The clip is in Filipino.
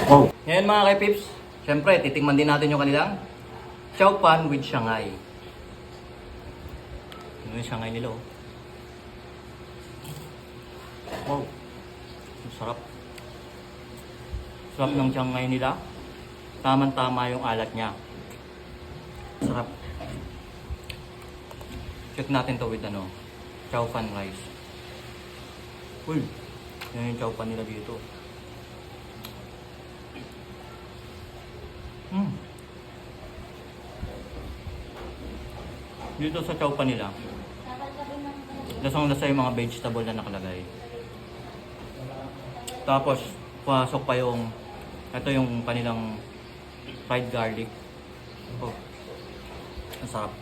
Wow. Ngayon mga kay-pips, syempre titingnan din natin yung kanilang chow pan with Shanghai. Ano yung Shanghai nila oh. Wow. Ang sarap. Sarap ng Shanghai nila. Tamang-tama yung alat niya. Sarap. Check natin to with ano, chow pan rice. Uy, yan yung chow pan nila dito. Dito sa chow pan nila, lasang-lasa yung mga vegetable na nakalagay. Tapos, pasok pa yung, ito yung kanilang fried garlic. Oh, ang sarap.